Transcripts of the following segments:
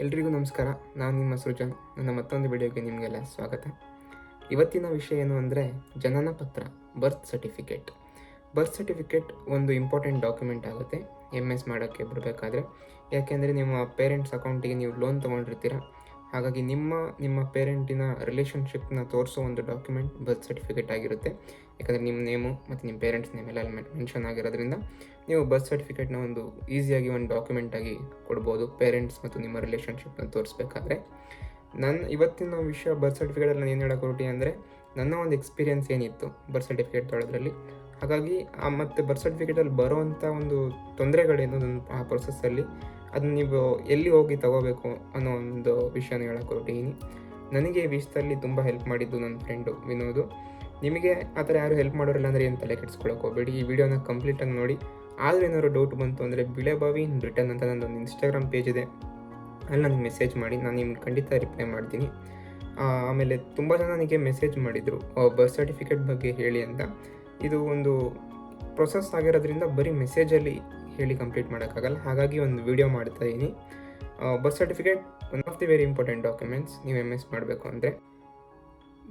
ಎಲ್ರಿಗೂ ನಮಸ್ಕಾರ. ನಾನು ನಿಮ್ಮ ಸೃಜನ್. ನನ್ನ ಮತ್ತೊಂದು ವಿಡಿಯೋಗೆ ನಿಮಗೆಲ್ಲ ಸ್ವಾಗತ. ಇವತ್ತಿನ ವಿಷಯ ಏನು ಅಂದರೆ ಜನನ ಪತ್ರ, ಬರ್ತ್ ಸರ್ಟಿಫಿಕೇಟ್. ಬರ್ತ್ ಸರ್ಟಿಫಿಕೇಟ್ ಒಂದು ಇಂಪಾರ್ಟೆಂಟ್ ಡಾಕ್ಯುಮೆಂಟ್ ಆಗುತ್ತೆ MS ಮಾಡೋಕ್ಕೆ ಬರಬೇಕಾದ್ರೆ. ಯಾಕೆಂದರೆ ನಿಮ್ಮ ಪೇರೆಂಟ್ಸ್ ಅಕೌಂಟಿಗೆ ನೀವು ಲೋನ್ ತೊಗೊಂಡಿರ್ತೀರ. ಹಾಗಾಗಿ ನಿಮ್ಮ ಪೇರೆಂಟಿನ ರಿಲೇಷನ್ಶಿಪ್ನ ತೋರಿಸೋ ಒಂದು ಡಾಕ್ಯುಮೆಂಟ್ ಬರ್ತ್ ಸರ್ಟಿಫಿಕೇಟ್ ಆಗಿರುತ್ತೆ. ಯಾಕಂದರೆ ನಿಮ್ಮ ನೇಮು ಮತ್ತು ನಿಮ್ಮ ಪೇರೆಂಟ್ಸ್ ನೇಮ್ ಎಲ್ಲ ಮೆನ್ಷನ್ ಆಗಿರೋದ್ರಿಂದ ನೀವು ಬರ್ತ್ ಸರ್ಟಿಫಿಕೇಟ್ನ ಒಂದು ಈಸಿಯಾಗಿ ಒಂದು ಡಾಕ್ಯುಮೆಂಟಾಗಿ ಕೊಡ್ಬೋದು ಪೇರೆಂಟ್ಸ್ ಮತ್ತು ನಿಮ್ಮ ರಿಲೇಷನ್ಶಿಪ್ನ ತೋರಿಸ್ಬೇಕಾದ್ರೆ. ಇವತ್ತಿನ ವಿಷಯ ಬರ್ತ್ ಸರ್ಟಿಫಿಕೇಟಲ್ಲಿ ನಾನು ಏನು ಹೇಳೋಕೆ ಹೊರಟಿ ಅಂದರೆ ನನ್ನ ಒಂದು ಎಕ್ಸ್ಪೀರಿಯೆನ್ಸ್ ಏನಿತ್ತು ಬರ್ತ್ ಸರ್ಟಿಫಿಕೇಟ್ ತೊಗೊಳೋದ್ರಲ್ಲಿ. ಹಾಗಾಗಿ ಮತ್ತು ಬರ್ತ್ ಸರ್ಟಿಫಿಕೇಟಲ್ಲಿ ಬರೋವಂಥ ಒಂದು ತೊಂದರೆಗಳೇನು ಆ ಪ್ರೊಸೆಸ್ಸಲ್ಲಿ, ಅದನ್ನ ನೀವು ಎಲ್ಲಿ ಹೋಗಿ ತಗೋಬೇಕು ಅನ್ನೋ ಒಂದು ವಿಷಯನ ಹೇಳೋಕೆ ಹೊರಟಿದ್ದೀನಿ. ನನಗೆ ಈ ವಿಷಯದಲ್ಲಿ ತುಂಬ ಹೆಲ್ಪ್ ಮಾಡಿದ್ದು ನನ್ನ ಫ್ರೆಂಡು ವಿನೋದು. ನಿಮಗೆ ಆ ಥರ ಯಾರು ಹೆಲ್ಪ್ ಮಾಡೋರಿಲ್ಲ ಅಂದರೆ ಏನು ತಲೆ ಕೆಡಿಸ್ಕೊಳ್ಳೋಕೆ ಹೋಗಬೇಡಿ. ಈ ವಿಡಿಯೋನ ಕಂಪ್ಲೀಟಾಗಿ ನೋಡಿ. ಆದರೂ ಏನಾದ್ರು ಡೌಟ್ ಬಂತು ಅಂದರೆ ಬಿಳೆಬಾವಿ ಇನ್ ಬ್ರಿಟನ್ ಅಂತ ನನ್ನದೊಂದು ಇನ್ಸ್ಟಾಗ್ರಾಮ್ ಪೇಜ್ ಇದೆ, ಅಲ್ಲಿ ನನಗೆ ಮೆಸೇಜ್ ಮಾಡಿ, ನಾನು ನಿಮ್ಗೆ ಖಂಡಿತ ರಿಪ್ಲೈ ಮಾಡ್ತೀನಿ. ಆಮೇಲೆ ತುಂಬ ಜನ ನನಗೆ ಮೆಸೇಜ್ ಮಾಡಿದರು ಬರ್ತ್ ಸರ್ಟಿಫಿಕೇಟ್ ಬಗ್ಗೆ ಹೇಳಿ ಅಂತ. ಇದು ಒಂದು ಪ್ರೊಸೆಸ್ ಆಗಿರೋದ್ರಿಂದ ಬರೀ ಮೆಸೇಜಲ್ಲಿ ಹೇಳಿ ಕಂಪ್ಲೀಟ್ ಮಾಡೋಕ್ಕಾಗಲ್ಲ. ಹಾಗಾಗಿ ಒಂದು ವಿಡಿಯೋ ಮಾಡ್ತಾಯಿದ್ದೀನಿ. Birth certificate one of the very important documents ನೀವು MS ಮಾಡಬೇಕು ಅಂದರೆ.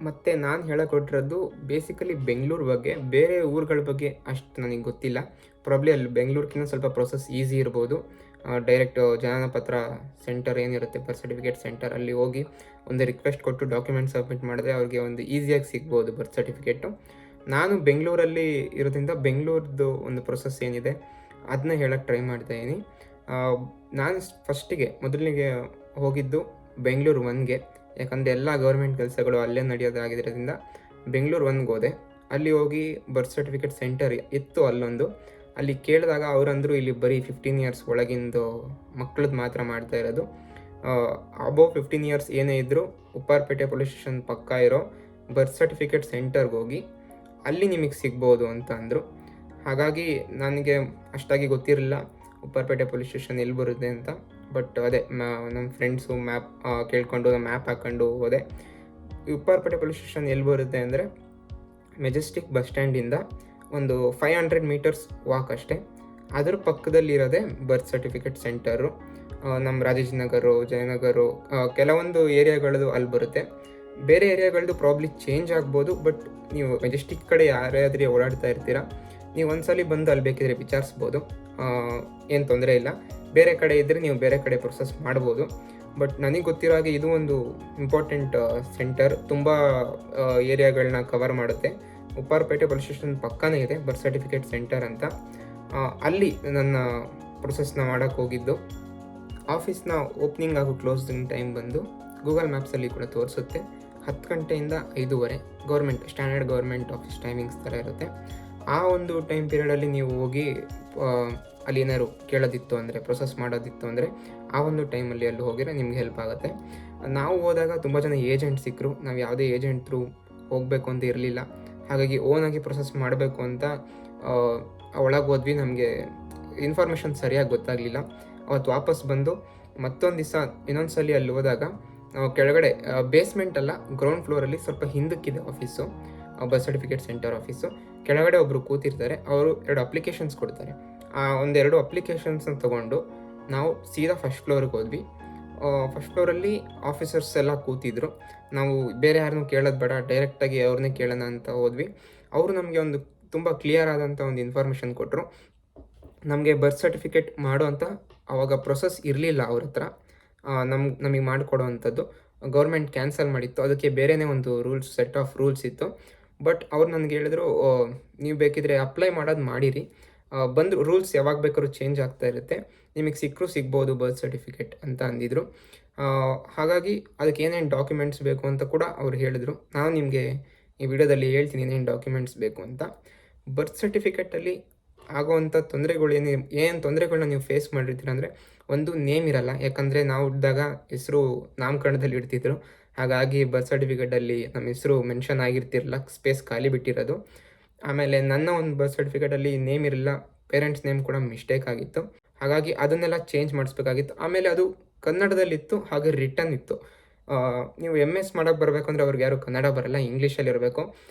ಮತ್ತು ನಾನು ಹೇಳೋಕೊಟ್ಟಿರೋದು ಬೇಸಿಕಲಿ ಬೆಂಗಳೂರು ಬಗ್ಗೆ. ಬೇರೆ ಊರುಗಳ ಬಗ್ಗೆ ಅಷ್ಟು ನನಗೆ ಗೊತ್ತಿಲ್ಲ. ಪ್ರಾಬ್ಲಿ ಅಲ್ಲಿ ಬೆಂಗಳೂರಿಗಿಂತ ಸ್ವಲ್ಪ ಪ್ರೊಸೆಸ್ ಈಸಿ ಇರ್ಬೋದು. ಡೈರೆಕ್ಟ್ ಜನನ ಪತ್ರ ಸೆಂಟರ್ ಏನಿರುತ್ತೆ, ಬರ್ತ್ ಸರ್ಟಿಫಿಕೇಟ್ ಸೆಂಟರ್, ಅಲ್ಲಿ ಹೋಗಿ ಒಂದು ರಿಕ್ವೆಸ್ಟ್ ಕೊಟ್ಟು ಡಾಕ್ಯುಮೆಂಟ್ ಸಬ್ಮಿಟ್ ಮಾಡಿದ್ರೆ ಅವ್ರಿಗೆ ಒಂದು ಈಸಿಯಾಗಿ ಸಿಗ್ಬೋದು ಬರ್ತ್ ಸರ್ಟಿಫಿಕೇಟು. ನಾನು ಬೆಂಗಳೂರಲ್ಲಿ ಇರೋದ್ರಿಂದ ಬೆಂಗಳೂರದ್ದು ಒಂದು ಪ್ರೊಸೆಸ್ ಏನಿದೆ ಅದನ್ನ ಹೇಳೋಕ್ಕೆ ಟ್ರೈ ಮಾಡ್ತಾಯಿದ್ದೀನಿ. ನಾನು ಮೊದಲಿಗೆ ಹೋಗಿದ್ದು ಬೆಂಗಳೂರು 1ಗೆ. ಯಾಕಂದರೆ ಎಲ್ಲ ಗೌರ್ಮೆಂಟ್ ಕೆಲಸಗಳು ಅಲ್ಲೇ ನಡೆಯೋದಾಗಿರೋದ್ರಿಂದ ಬೆಂಗಳೂರು 1ಗೆ ಹೋದೆ. ಅಲ್ಲಿ ಹೋಗಿ ಬರ್ತ್ ಸರ್ಟಿಫಿಕೇಟ್ ಸೆಂಟರ್ ಇತ್ತು ಅಲ್ಲೊಂದು. ಅಲ್ಲಿ ಕೇಳಿದಾಗ ಅವರಂದರು ಇಲ್ಲಿ ಬರೀ 15 ಇಯರ್ಸ್ ಒಳಗಿಂದು ಮಕ್ಕಳದ್ದು ಮಾತ್ರ ಮಾಡ್ತಾ ಇರೋದು. ಅಬೋವ್ 15 ಇಯರ್ಸ್ ಏನೇ ಇದ್ದರೂ ಉಪ್ಪಾರಪೇಟೆ ಪೊಲೀಸ್ ಸ್ಟೇಷನ್ ಪಕ್ಕ ಇರೋ ಬರ್ತ್ ಸರ್ಟಿಫಿಕೇಟ್ ಸೆಂಟರ್ಗೆ ಹೋಗಿ ಅಲ್ಲಿ ನಿಮಗೆ ಸಿಗ್ಬೋದು ಅಂತ ಅಂದರು. ಹಾಗಾಗಿ ನನಗೆ ಅಷ್ಟಾಗಿ ಗೊತ್ತಿರಲಿಲ್ಲ ಉಪ್ಪಾರಪೇಟೆ ಪೊಲೀಸ್ ಸ್ಟೇಷನ್ ಎಲ್ಲಿ ಬರುತ್ತೆ ಅಂತ. ಬಟ್ ಅದೇ ನಮ್ಮ ಫ್ರೆಂಡ್ಸು ಮ್ಯಾಪ್ ಕೇಳಿಕೊಂಡು ನಾನು ಮ್ಯಾಪ್ ಹಾಕ್ಕೊಂಡು ಹೋದೆ. ಉಪ್ಪಾರಪೇಟೆ ಪೊಲೀಸ್ ಸ್ಟೇಷನ್ ಎಲ್ಲಿ ಬರುತ್ತೆ ಅಂದರೆ ಮೆಜೆಸ್ಟಿಕ್ ಬಸ್ ಸ್ಟ್ಯಾಂಡಿಂದ ಒಂದು 500 ಮೀಟರ್ಸ್ ವಾಕ್ ಅಷ್ಟೇ. ಅದರ ಪಕ್ಕದಲ್ಲಿರೋದೆ ಬರ್ತ್ ಸರ್ಟಿಫಿಕೇಟ್ ಸೆಂಟರು. ನಮ್ಮ ರಾಜಾಜಿನಗರು, ಜಯನಗರು, ಕೆಲವೊಂದು ಏರಿಯಾಗಳದ್ದು ಅಲ್ಲಿ ಬರುತ್ತೆ. ಬೇರೆ ಏರಿಯಾಗಳದ್ದು ಪ್ರಾಬ್ಲಿ ಚೇಂಜ್ ಆಗ್ಬೋದು. ಬಟ್ ನೀವು ಮೆಜೆಸ್ಟಿಕ್ ಕಡೆ ಯಾರಾದ್ರೂ ಓಡಾಡ್ತಾ ಇರ್ತೀರ, ನೀವು ಒಂದ್ಸಲ ಬಂದು ಅಲ್ಲಿ ಬೇಕಿದ್ರೆ ವಿಚಾರಿಸ್ಬೋದು, ಏನು ತೊಂದರೆ ಇಲ್ಲ. ಬೇರೆ ಕಡೆ ಇದ್ದರೆ ನೀವು ಬೇರೆ ಕಡೆ ಪ್ರೊಸೆಸ್ ಮಾಡ್ಬೋದು. ಬಟ್ ನನಗೆ ಗೊತ್ತಿರೋ ಹಾಗೆ ಇದು ಒಂದು ಇಂಪಾರ್ಟೆಂಟ್ ಸೆಂಟರ್. ತುಂಬ ಏರಿಯಾಗಳನ್ನ ಕವರ್ ಮಾಡುತ್ತೆ. ಉಪ್ಪಾರಪೇಟೆ ಪೊಲೀಸ್ ಸ್ಟೇಷನ್ ಪಕ್ಕನೇ ಇದೆ ಬರ್ತ್ ಸರ್ಟಿಫಿಕೇಟ್ ಸೆಂಟರ್ ಅಂತ. ಅಲ್ಲಿ ನನ್ನ ಪ್ರೊಸೆಸ್ನ ಮಾಡೋಕ್ಕೆ ಹೋಗಿದ್ದು. ಆಫೀಸ್ನ ಓಪನಿಂಗ್ ಹಾಗೂ ಕ್ಲೋಸಿಂಗ್ ಟೈಮ್ ಬಂದು ಗೂಗಲ್ ಮ್ಯಾಪ್ಸಲ್ಲಿ ಕೂಡ ತೋರಿಸುತ್ತೆ 10 ಗಂಟೆಯಿಂದ 5:30. ಸ್ಟ್ಯಾಂಡರ್ಡ್ ಗೌರ್ಮೆಂಟ್ ಆಫೀಸ್ ಟೈಮಿಂಗ್ಸ್ ಥರ ಇರುತ್ತೆ. ಆ ಒಂದು ಟೈಮ್ ಪೀರಿಯಡಲ್ಲಿ ನೀವು ಹೋಗಿ ಅಲ್ಲಿ ಏನಾದ್ರು ಕೇಳೋದಿತ್ತು ಅಂದರೆ, ಪ್ರೊಸೆಸ್ ಮಾಡೋದಿತ್ತು ಅಂದರೆ ಆ ಒಂದು ಟೈಮಲ್ಲಿ ಅಲ್ಲಿ ಹೋಗಿದ್ರೆ ನಿಮ್ಗೆ ಹೆಲ್ಪ್ ಆಗುತ್ತೆ. ನಾವು ಹೋದಾಗ ತುಂಬ ಜನ ಏಜೆಂಟ್ ಸಿಕ್ಕರು. ನಾವು ಯಾವುದೇ ಏಜೆಂಟ್ ಥ್ರೂ ಹೋಗಬೇಕು ಅಂತ ಇರಲಿಲ್ಲ. ಹಾಗಾಗಿ ಓನಾಗಿ ಪ್ರೊಸೆಸ್ ಮಾಡಬೇಕು ಅಂತ ಒಳಗೆ ಹೋದ್ವಿ. ನಮಗೆ ಇನ್ಫಾರ್ಮೇಷನ್ ಸರಿಯಾಗಿ ಗೊತ್ತಾಗಲಿಲ್ಲ. ಅವತ್ತು ವಾಪಸ್ ಬಂದು ಮತ್ತೊಂದು ದಿವಸ ಇನ್ನೊಂದ್ಸಲಿ ಅಲ್ಲಿ ಹೋದಾಗ ಕೆಳಗಡೆ ಬೇಸ್ಮೆಂಟ್ ಅಲ್ಲ, ಗ್ರೌಂಡ್ ಫ್ಲೋರಲ್ಲಿ ಸ್ವಲ್ಪ ಹಿಂದಕ್ಕಿದೆ office, birth certificate centre office. ಕೆಳಗಡೆ ಒಬ್ಬರು ಕೂತಿರ್ತಾರೆ, ಅವರು 2 ಅಪ್ಲಿಕೇಶನ್ಸ್ ಕೊಡ್ತಾರೆ. ಆ 1-2 ಅಪ್ಲಿಕೇಶನ್ಸ್ನ ತೊಗೊಂಡು ನಾವು ಸೀದಾ ಫಸ್ಟ್ ಫ್ಲೋರಿಗೆ ಹೋದ್ವಿ. ಫಸ್ಟ್ ಫ್ಲೋರಲ್ಲಿ ಆಫೀಸರ್ಸ್ ಎಲ್ಲ ಕೂತಿದ್ರು. ನಾವು ಬೇರೆ ಯಾರನ್ನೂ ಕೇಳೋದು ಬೇಡ, ಡೈರೆಕ್ಟಾಗಿ ಅವ್ರನ್ನೇ ಕೇಳೋಣ ಅಂತ ಹೋದ್ವಿ. ಅವರು ನಮಗೆ ಒಂದು ತುಂಬ ಕ್ಲಿಯರ್ ಆದಂಥ ಒಂದು ಇನ್ಫಾರ್ಮೇಷನ್ ಕೊಟ್ಟರು. ನಮಗೆ ಬರ್ತ್ ಸರ್ಟಿಫಿಕೇಟ್ ಮಾಡೋ ಅಂತ ಆವಾಗ ಪ್ರೊಸೆಸ್ ಇರಲಿಲ್ಲ ಅವ್ರ ಹತ್ರ. ನಮಗೆ ಮಾಡಿಕೊಡೋ ಅಂಥದ್ದು ಗೌರ್ಮೆಂಟ್ ಕ್ಯಾನ್ಸಲ್ ಮಾಡಿತ್ತು. ಅದಕ್ಕೆ ಬೇರೆಯೇ ಒಂದು ಸೆಟ್ ಆಫ್ ರೂಲ್ಸ್ ಇತ್ತು. ಬಟ್ ಅವ್ರು ನನಗೆ ಹೇಳಿದ್ರು, ನೀವು ಬೇಕಿದ್ರೆ ಅಪ್ಲೈ ಮಾಡೋದು ಮಾಡಿರಿ, ಬಂದು ರೂಲ್ಸ್ ಯಾವಾಗ ಬೇಕಾದ್ರೂ ಚೇಂಜ್ ಆಗ್ತಾ ಇರುತ್ತೆ, ನಿಮಗೆ ಸಿಗ್ಬೋದು ಬರ್ತ್ ಸರ್ಟಿಫಿಕೇಟ್ ಅಂತ ಅಂದಿದ್ರು. ಹಾಗಾಗಿ ಅದಕ್ಕೆ ಏನೇನು ಡಾಕ್ಯುಮೆಂಟ್ಸ್ ಬೇಕು ಅಂತ ಕೂಡ ಅವ್ರು ಹೇಳಿದ್ರು. ನಾನು ನಿಮಗೆ ಈ ವಿಡಿಯೋದಲ್ಲಿ ಹೇಳ್ತೀನಿ ಏನೇನು ಡಾಕ್ಯುಮೆಂಟ್ಸ್ ಬೇಕು ಅಂತ. ಬರ್ತ್ ಸರ್ಟಿಫಿಕೇಟಲ್ಲಿ ಆಗೋವಂಥ ಏನು ತೊಂದರೆಗಳನ್ನ ನೀವು ಫೇಸ್ ಮಾಡಿರ್ತೀರ ಅಂದರೆ, ಒಂದು ನೇಮ್ ಇರಲ್ಲ. ಯಾಕಂದರೆ ನಾವು ಇದ್ದಾಗ ಹೆಸರು ನಾಮಕರಣದಲ್ಲಿ ಇಡ್ತಿದ್ರು. ಹಾಗಾಗಿ ಬರ್ತ್ ಸರ್ಟಿಫಿಕೇಟಲ್ಲಿ ನಮ್ಮ ಹೆಸರು ಮೆನ್ಷನ್ ಆಗಿರ್ತಿರಲಿಲ್ಲ, ಸ್ಪೇಸ್ ಖಾಲಿ ಬಿಟ್ಟಿರೋದು. ಆಮೇಲೆ ನನ್ನ ಒಂದು ಬರ್ತ್ ಸರ್ಟಿಫಿಕೇಟಲ್ಲಿ ನೇಮ್ ಇರಲಿಲ್ಲ, ಪೇರೆಂಟ್ಸ್ ನೇಮ್ ಕೂಡ ಮಿಸ್ಟೇಕ್ ಆಗಿತ್ತು. ಹಾಗಾಗಿ ಅದನ್ನೆಲ್ಲ ಚೇಂಜ್ ಮಾಡಿಸ್ಬೇಕಾಗಿತ್ತು. ಆಮೇಲೆ ಅದು ಕನ್ನಡದಲ್ಲಿತ್ತು, ಹಾಗೆ ರಿಟರ್ನ್ ಇತ್ತು. ನೀವು MS ಮಾಡೋಕ್ಕೆ ಬರಬೇಕು ಅಂದರೆ ಅವ್ರಿಗೆ ಯಾರು ಕನ್ನಡ ಬರಲ್ಲ, ಇಂಗ್ಲೀಷಲ್ಲಿ ಇರಬೇಕು.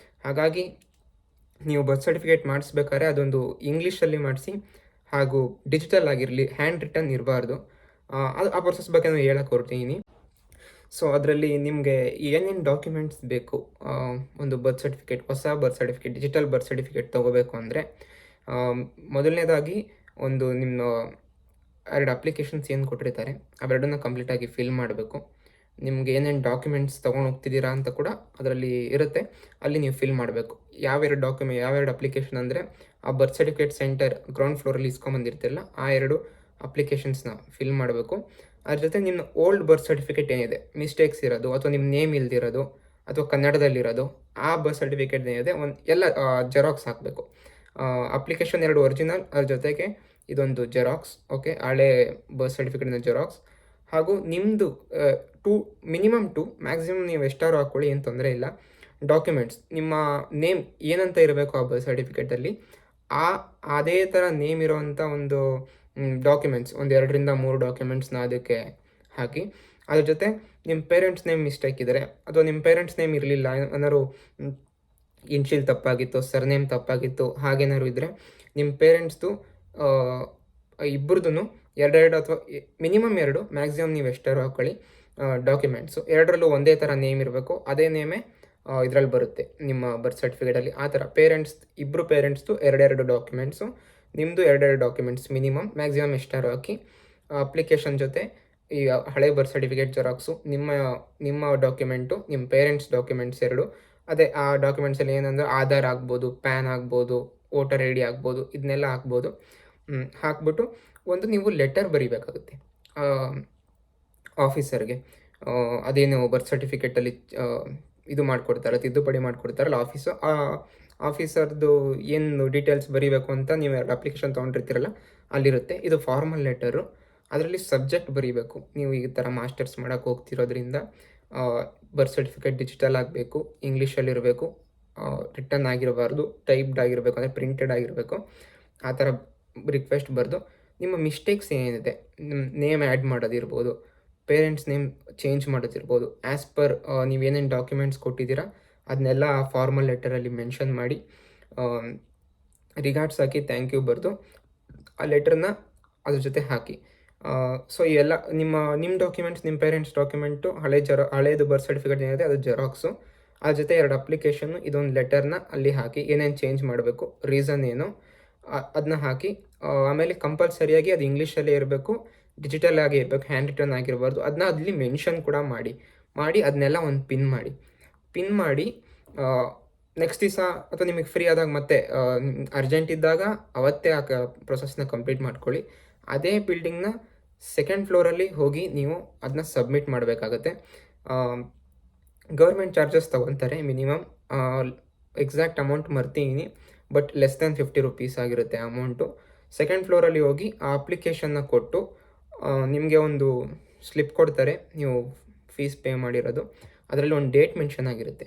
ಹಾಗಾಗಿ ನೀವು ಬರ್ತ್ ಸರ್ಟಿಫಿಕೇಟ್ ಮಾಡಿಸ್ಬೇಕಾದ್ರೆ ಅದೊಂದು ಇಂಗ್ಲೀಷಲ್ಲಿ ಮಾಡಿಸಿ, ಹಾಗೂ ಡಿಜಿಟಲ್ ಆಗಿರಲಿ, ಹ್ಯಾಂಡ್ ರಿಟರ್ನ್ ಇರಬಾರ್ದು. ಆ ಪ್ರೊಸೆಸ್ ಬಗ್ಗೆ ನಾನು ಹೇಳಕ್ಕೆ ಹೊರಟಿದ್ದೀನಿ. ಸೊ ಅದರಲ್ಲಿ ನಿಮಗೆ ಏನೇನು ಡಾಕ್ಯುಮೆಂಟ್ಸ್ ಬೇಕು, ಒಂದು ಬರ್ತ್ ಸರ್ಟಿಫಿಕೇಟ್, ಹೊಸ birth certificate, digital birth certificate ತೊಗೋಬೇಕು ಅಂದರೆ, ಮೊದಲನೇದಾಗಿ ಒಂದು ನಿಮ್ಮ 2 ಅಪ್ಲಿಕೇಶನ್ಸ್ ಏನು ಕೊಟ್ಟಿರ್ತಾರೆ ಅವೆರಡನ್ನ ಕಂಪ್ಲೀಟಾಗಿ ಫಿಲ್ ಮಾಡಬೇಕು. ನಿಮ್ಗೆ ಏನೇನು ಡಾಕ್ಯುಮೆಂಟ್ಸ್ ತೊಗೊಂಡು ಹೋಗ್ತಿದ್ದೀರಾ ಅಂತ ಕೂಡ ಅದರಲ್ಲಿ ಇರುತ್ತೆ, ಅಲ್ಲಿ ನೀವು ಫಿಲ್ ಮಾಡಬೇಕು. ಯಾವೆರಡು ಅಪ್ಲಿಕೇಶನ್ ಅಂದರೆ, ಆ ಬರ್ತ್ ಸರ್ಟಿಫಿಕೇಟ್ ಸೆಂಟರ್ ಗ್ರೌಂಡ್ ಫ್ಲೋರಲ್ಲಿ ಇಸ್ಕೊಂಬಂದಿರ್ತಿರಲ್ಲ, ಆ 2 ಅಪ್ಲಿಕೇಶನ್ಸ್ನ ಫಿಲ್ ಮಾಡಬೇಕು. ಅದ್ರ ಜೊತೆ ನಿಮ್ಮ ಓಲ್ಡ್ ಬರ್ತ್ ಸರ್ಟಿಫಿಕೇಟ್ ಏನಿದೆ, ಮಿಸ್ಟೇಕ್ಸ್ ಇರೋದು ಅಥವಾ ನಿಮ್ಮ ನೇಮ್ ಇಲ್ದಿರೋದು ಅಥವಾ ಕನ್ನಡದಲ್ಲಿರೋದು, ಆ ಬರ್ತ್ ಸರ್ಟಿಫಿಕೇಟ್ ಏನಿದೆ ಎಲ್ಲ ಜೆರಾಕ್ಸ್ ಹಾಕಬೇಕು. ಅಪ್ಲಿಕೇಶನ್ 2 ಒರಿಜಿನಲ್, ಅದ್ರ ಜೊತೆಗೆ ಇದೊಂದು ಜೆರಾಕ್ಸ್, ಓಕೆ, ಹಳೆ ಬರ್ತ್ ಸರ್ಟಿಫಿಕೇಟ್ನ ಜೆರಾಕ್ಸ್, ಹಾಗೂ ನಿಮ್ಮದು ಮಿನಿಮಮ್ 2, ಮ್ಯಾಕ್ಸಿಮಮ್ ನೀವು ಎಷ್ಟಾರು ಹಾಕ್ಕೊಳ್ಳಿ, ಏನು ತೊಂದರೆ ಇಲ್ಲ. ಡಾಕ್ಯುಮೆಂಟ್ಸ್, ನಿಮ್ಮ ನೇಮ್ ಏನಂತ ಇರಬೇಕು ಆ ಬರ್ತ್ ಸರ್ಟಿಫಿಕೇಟಲ್ಲಿ, ಅದೇ ಥರ ನೇಮ್ ಇರೋವಂಥ ಒಂದು ಡಾಕ್ಯುಮೆಂಟ್ಸ್, ಒಂದು 2-3 ಡಾಕ್ಯುಮೆಂಟ್ಸ್ನ ಅದಕ್ಕೆ ಹಾಕಿ. ಅದ್ರ ಜೊತೆ ನಿಮ್ಮ ಪೇರೆಂಟ್ಸ್ ನೇಮ್ ಮಿಸ್ಟೇಕ್ ಇದ್ದರೆ, ಅಥವಾ ನಿಮ್ಮ ಪೇರೆಂಟ್ಸ್ ನೇಮ್ ಇರಲಿಲ್ಲ, ಏನಾದ್ರು ಇನ್ಶಿಯಲ್ ತಪ್ಪಾಗಿತ್ತು, ಸರ್ನೇಮ್ ತಪ್ಪಾಗಿತ್ತು, ಹಾಗೇನಾದ್ರು ಇದ್ದರೆ ನಿಮ್ಮ ಪೇರೆಂಟ್ಸ್ದು ಇಬ್ಬರದು 2 ಅಥವಾ ಮಿನಿಮಮ್ 2, ಮ್ಯಾಕ್ಸಿಮಮ್ ನೀವು ಎಷ್ಟಾರು ಹಾಕ್ಕೊಳ್ಳಿ ಡಾಕ್ಯುಮೆಂಟ್ಸು. 2ರಲ್ಲೂ ಒಂದೇ ಥರ ನೇಮ್ ಇರಬೇಕು, ಅದೇ ನೇಮೇ ಇದರಲ್ಲಿ ಬರುತ್ತೆ ನಿಮ್ಮ ಬರ್ತ್ ಸರ್ಟಿಫಿಕೇಟಲ್ಲಿ. ಆ ಥರ ಇಬ್ಬರು ಪೇರೆಂಟ್ಸ್ದು 2 ಡಾಕ್ಯುಮೆಂಟ್ಸು, ನಿಮ್ಮದು 2 ಡಾಕ್ಯುಮೆಂಟ್ಸ್ ಮಿನಿಮಮ್, ಮ್ಯಾಕ್ಸಿಮಮ್ ಎಷ್ಟಾರು ಹಾಕಿ. ಅಪ್ಲಿಕೇಶನ್ ಜೊತೆ ಈ ಹಳೆ ಬರ್ತ್ ಸರ್ಟಿಫಿಕೇಟ್ ಜೆರಾಕ್ಸು, ನಿಮ್ಮ ಡಾಕ್ಯುಮೆಂಟು, ನಿಮ್ಮ ಪೇರೆಂಟ್ಸ್ ಡಾಕ್ಯುಮೆಂಟ್ಸ್ 2, ಅದೇ ಆ ಡಾಕ್ಯುಮೆಂಟ್ಸಲ್ಲಿ ಏನಂದರೆ ಆಧಾರ್ ಆಗ್ಬೋದು, ಪ್ಯಾನ್ ಆಗ್ಬೋದು, ವೋಟರ್ ID ಆಗ್ಬೋದು, ಇದನ್ನೆಲ್ಲ ಹಾಕ್ಬೋದು. ಹಾಕ್ಬಿಟ್ಟು ಒಂದು ನೀವು ಲೆಟರ್ ಬರೀಬೇಕಾಗುತ್ತೆ ಆಫೀಸರ್ಗೆ. ಅದೇನು ಬರ್ತ್ ಸರ್ಟಿಫಿಕೇಟಲ್ಲಿ ಇದು ಮಾಡಿಕೊಡ್ತಾರೆ, ತಿದ್ದುಪಡಿ ಮಾಡಿಕೊಡ್ತಾರಲ್ಲ ಆ ಆಫೀಸರ್ದು ಏನು ಡೀಟೇಲ್ಸ್ ಬರೀಬೇಕು ಅಂತ ನೀವು ಅಪ್ಲಿಕೇಶನ್ ತೊಗೊಂಡಿರ್ತೀರಲ್ಲ, ಅಲ್ಲಿರುತ್ತೆ. ಇದು ಫಾರ್ಮಲ್ ಲೆಟರು. ಅದರಲ್ಲಿ ಸಬ್ಜೆಕ್ಟ್ ಬರೀಬೇಕು. ನೀವು ಈ ಥರ ಮಾಸ್ಟರ್ಸ್ ಮಾಡೋಕ್ಕೆ ಹೋಗ್ತಿರೋದ್ರಿಂದ ಬರ್ತ್ ಸರ್ಟಿಫಿಕೇಟ್ ಡಿಜಿಟಲ್ ಆಗಬೇಕು, ಇಂಗ್ಲೀಷಲ್ಲಿರಬೇಕು, ರಿಟರ್ನ್ ಆಗಿರಬಾರ್ದು, ಟೈಪ್ಡ್ ಆಗಿರಬೇಕು, ಅಂದರೆ ಪ್ರಿಂಟೆಡ್ ಆಗಿರಬೇಕು. ಆ ಥರ ರಿಕ್ವೆಸ್ಟ್ ಬರೆದು ನಿಮ್ಮ ಮಿಸ್ಟೇಕ್ಸ್ ಏನಿದೆ, ನಿಮ್ಮ ನೇಮ್ ಆ್ಯಡ್ ಮಾಡೋದಿರ್ಬೋದು, ಪೇರೆಂಟ್ಸ್ ನೇಮ್ ಚೇಂಜ್ ಮಾಡೋದಿರ್ಬೋದು, ಆ್ಯಸ್ ಪರ್ ನೀವೇನೇನು ಡಾಕ್ಯುಮೆಂಟ್ಸ್ ಕೊಟ್ಟಿದ್ದೀರಾ ಅದನ್ನೆಲ್ಲ ಆ ಫಾರ್ಮಲ್ ಲೆಟರಲ್ಲಿ ಮೆನ್ಷನ್ ಮಾಡಿ, ರಿಗಾರ್ಡ್ಸ್ ಹಾಕಿ ಥ್ಯಾಂಕ್ ಯು ಬರೆದು ಆ ಲೆಟ್ರನ್ನ ಅದ್ರ ಜೊತೆ ಹಾಕಿ. ಸೊ ಎಲ್ಲ ನಿಮ್ಮ ಡಾಕ್ಯುಮೆಂಟ್ಸ್, ನಿಮ್ಮ ಪೇರೆಂಟ್ಸ್ ಡಾಕ್ಯುಮೆಂಟು, ಹಳೇದು ಬರ್ತ್ ಸರ್ಟಿಫಿಕೇಟ್ ಏನಿದೆ ಅದು ಜೆರಾಕ್ಸು, ಅದ್ರ ಜೊತೆ 2 ಅಪ್ಲಿಕೇಶನ್ನು, ಇದೊಂದು ಲೆಟರ್ನ ಅಲ್ಲಿ ಹಾಕಿ, ಏನೇನು ಚೇಂಜ್ ಮಾಡಬೇಕು, ರೀಸನ್ ಏನು, ಅದನ್ನ ಹಾಕಿ. ಆಮೇಲೆ ಕಂಪಲ್ಸರಿಯಾಗಿ ಅದು ಇಂಗ್ಲೀಷಲ್ಲೇ ಇರಬೇಕು, ಡಿಜಿಟಲ್ ಆಗಿ ಇರಬೇಕು, ಹ್ಯಾಂಡ್ ರಿಟರ್ನ್ ಆಗಿರಬಾರ್ದು. ಅದನ್ನ ಅಲ್ಲಿ ಮೆನ್ಷನ್ ಕೂಡ ಮಾಡಿ ಅದನ್ನೆಲ್ಲ ಒಂದು ಪಿನ್ ಮಾಡಿ ನೆಕ್ಸ್ಟ್ ದಿವಸ ಅಥವಾ ನಿಮಗೆ ಫ್ರೀ ಆದಾಗ, ಮತ್ತೆ ಅರ್ಜೆಂಟ್ ಇದ್ದಾಗ ಅವತ್ತೇ ಆ ಪ್ರೊಸೆಸ್ನ ಕಂಪ್ಲೀಟ್ ಮಾಡ್ಕೊಳ್ಳಿ. ಅದೇ ಬಿಲ್ಡಿಂಗ್ನ 2nd ಫ್ಲೋರಲ್ಲಿ ಹೋಗಿ ನೀವು ಅದನ್ನ ಸಬ್ಮಿಟ್ ಮಾಡಬೇಕಾಗತ್ತೆ. ಗೌರ್ಮೆಂಟ್ ಚಾರ್ಜಸ್ ತೊಗೊತಾರೆ ಮಿನಿಮಮ್, ಎಕ್ಸಾಕ್ಟ್ ಅಮೌಂಟ್ ಮರ್ತಿದ್ದೀನಿ, ಬಟ್ ಲೆಸ್ ದ್ಯಾನ್ 50 ರೂಪೀಸ್ ಆಗಿರುತ್ತೆ ಅಮೌಂಟು. 2nd ಫ್ಲೋರಲ್ಲಿ ಹೋಗಿ ಆ ಅಪ್ಲಿಕೇಶನ್ನ ಕೊಟ್ಟು ನಿಮಗೆ ಒಂದು ಸ್ಲಿಪ್ ಕೊಡ್ತಾರೆ, ನೀವು ಫೀಸ್ ಪೇ ಮಾಡಿರೋದು. ಅದರಲ್ಲಿ ಒಂದು ಡೇಟ್ ಮೆನ್ಷನ್ ಆಗಿರುತ್ತೆ.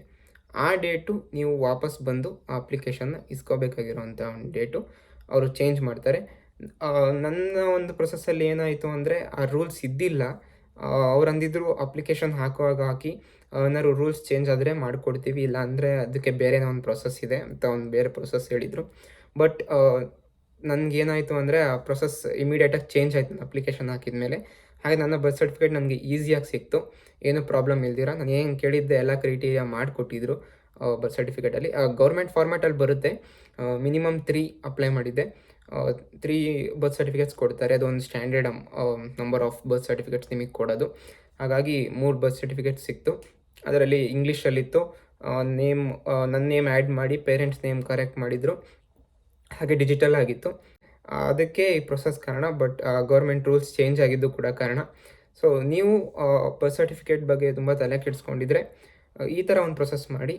ಆ ಡೇಟು ನೀವು ವಾಪಸ್ ಬಂದು ಆ ಅಪ್ಲಿಕೇಶನ್ನ ಇಸ್ಕೋಬೇಕಾಗಿರೋವಂಥ ಒಂದು ಡೇಟು ಅವರು ಚೇಂಜ್ ಮಾಡ್ತಾರೆ. ನನ್ನ ಒಂದು ಪ್ರೊಸೆಸ್ಸಲ್ಲಿ ಏನಾಯಿತು ಅಂದರೆ, ಆ ರೂಲ್ಸ್ ಇದ್ದಿಲ್ಲ. ಅವ್ರು ಅಂದಿದ್ರು ಅಪ್ಲಿಕೇಶನ್ ಹಾಕುವಾಗ ಹಾಕಿ, ಏನಾದ್ರು ರೂಲ್ಸ್ ಚೇಂಜ್ ಆದರೆ ಮಾಡಿಕೊಡ್ತೀವಿ, ಇಲ್ಲ ಅಂದರೆ ಅದಕ್ಕೆ ಬೇರೆನೇ ಒಂದು ಪ್ರೊಸೆಸ್ ಇದೆ ಅಂತ ಒಂದು ಬೇರೆ ಪ್ರೊಸೆಸ್ ಹೇಳಿದರು. ಬಟ್ ನನಗೇನಾಯಿತು ಅಂದರೆ, ಆ ಪ್ರೊಸೆಸ್ ಇಮಿಡಿಯೇಟಾಗಿ ಚೇಂಜ್ ಆಯಿತು ನಾನು ಅಪ್ಲಿಕೇಶನ್ ಹಾಕಿದ ಮೇಲೆ. ಹಾಗೆ ನನ್ನ ಬರ್ತ್ ಸರ್ಟಿಫಿಕೇಟ್ ನನಗೆ ಈಸಿಯಾಗಿ ಸಿಕ್ತು, ಏನೂ ಪ್ರಾಬ್ಲಮ್ ಇಲ್ದಿರ. ನಾನು ಏನು ಕೇಳಿದ್ದೆ ಎಲ್ಲ ಕ್ರೈಟೀರಿಯಾ ಮಾಡಿಕೊಟ್ಟಿದ್ರು ಬರ್ತ್ ಸರ್ಟಿಫಿಕೇಟಲ್ಲಿ. ಗೌರ್ಮೆಂಟ್ ಫಾರ್ಮ್ಯಾಟಲ್ಲಿ ಬರುತ್ತೆ. ಮಿನಿಮಮ್ 3 ಅಪ್ಲೈ ಮಾಡಿದ್ದೆ. 3 ಬರ್ತ್ ಸರ್ಟಿಫಿಕೇಟ್ಸ್ ಕೊಡ್ತಾರೆ, ಅದೊಂದು standard number of birth certificates ನಿಮಗೆ ಕೊಡೋದು. ಹಾಗಾಗಿ 3 ಬರ್ತ್ ಸರ್ಟಿಫಿಕೇಟ್ಸ್ ಸಿಕ್ತು. ಅದರಲ್ಲಿ ಇಂಗ್ಲೀಷಲ್ಲಿತ್ತು. ನನ್ನ ನೇಮ್ ಆ್ಯಡ್ ಮಾಡಿ ಪೇರೆಂಟ್ಸ್ ನೇಮ್ ಕರೆಕ್ಟ್ ಮಾಡಿದರು, ಹಾಗೆ ಡಿಜಿಟಲ್ ಆಗಿತ್ತು. ಅದಕ್ಕೆ ಈ ಪ್ರೊಸೆಸ್ ಕಾರಣ. ಬಟ್ ಗೌರ್ಮೆಂಟ್ ರೂಲ್ಸ್ ಚೇಂಜ್ ಆಗಿದ್ದು ಕೂಡ ಕಾರಣ. ಸೊ ನೀವು ಬರ್ತ್ ಸರ್ಟಿಫಿಕೇಟ್ ಬಗ್ಗೆ ತುಂಬ ತಲೆ ಕೆಡಿಸ್ಕೊಂಡಿದ್ರೆ ಈ ಥರ ಒಂದು ಪ್ರೊಸೆಸ್ ಮಾಡಿ.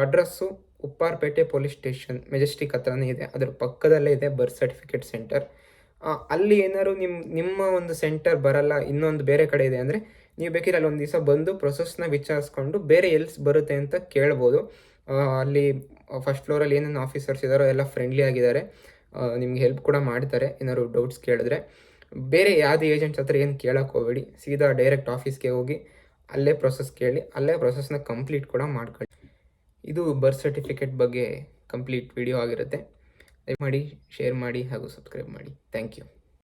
Address Upparpet police station, Majestic ಹತ್ರನೇ ಇದೆ, ಅದರ ಪಕ್ಕದಲ್ಲೇ ಇದೆ ಬರ್ತ್ ಸರ್ಟಿಫಿಕೇಟ್ ಸೆಂಟರ್. ಅಲ್ಲಿ ಏನಾದ್ರು ನಿಮ್ಮ ಒಂದು ಸೆಂಟರ್ ಬರಲ್ಲ, ಇನ್ನೊಂದು ಬೇರೆ ಕಡೆ ಇದೆ ಅಂದರೆ, ನೀವು ಬೇಕಿದ್ರೆ ಅಲ್ಲಿ ಒಂದು ದಿವಸ ಬಂದು ಪ್ರೊಸೆಸ್ನ ವಿಚಾರಿಸ್ಕೊಂಡು ಬೇರೆ ಎಲ್ಸ್ ಬರುತ್ತೆ ಅಂತ ಕೇಳ್ಬೋದು. ಅಲ್ಲಿ 1st ಫ್ಲೋರಲ್ಲಿ ಏನೇನು ಆಫೀಸರ್ಸ್ ಇದ್ದಾರೋ ಎಲ್ಲ ಫ್ರೆಂಡ್ಲಿ ಆಗಿದ್ದಾರೆ, ನಿಮ್ಗೆ ಹೆಲ್ಪ್ ಕೂಡ ಮಾಡ್ತಾರೆ ಏನಾದ್ರು ಡೌಟ್ಸ್ ಕೇಳಿದ್ರೆ. ಬೇರೆ ಯಾವುದೇ ಏಜೆಂಟ್ಸ್ ಹತ್ರ ಏನು ಕೇಳೋಕ್ಕೆ ಹೋಗಬೇಡಿ, ಸೀದಾ ಡೈರೆಕ್ಟ್ ಆಫೀಸ್ಗೆ ಹೋಗಿ ಅಲ್ಲೇ ಪ್ರೊಸೆಸ್ ಕೇಳಿ, ಅಲ್ಲೇ ಪ್ರೊಸೆಸ್ನ ಕಂಪ್ಲೀಟ್ ಕೂಡ ಮಾಡ್ಕೊಳ್ಳಿ. ಇದು ಬರ್ತ್ ಸರ್ಟಿಫಿಕೇಟ್ ಬಗ್ಗೆ ಕಂಪ್ಲೀಟ್ ವಿಡಿಯೋ ಆಗಿರುತ್ತೆ. ಲೈಕ್ ಮಾಡಿ, ಶೇರ್ ಮಾಡಿ ಹಾಗೂ ಸಬ್ಸ್ಕ್ರೈಬ್ ಮಾಡಿ. Thank you.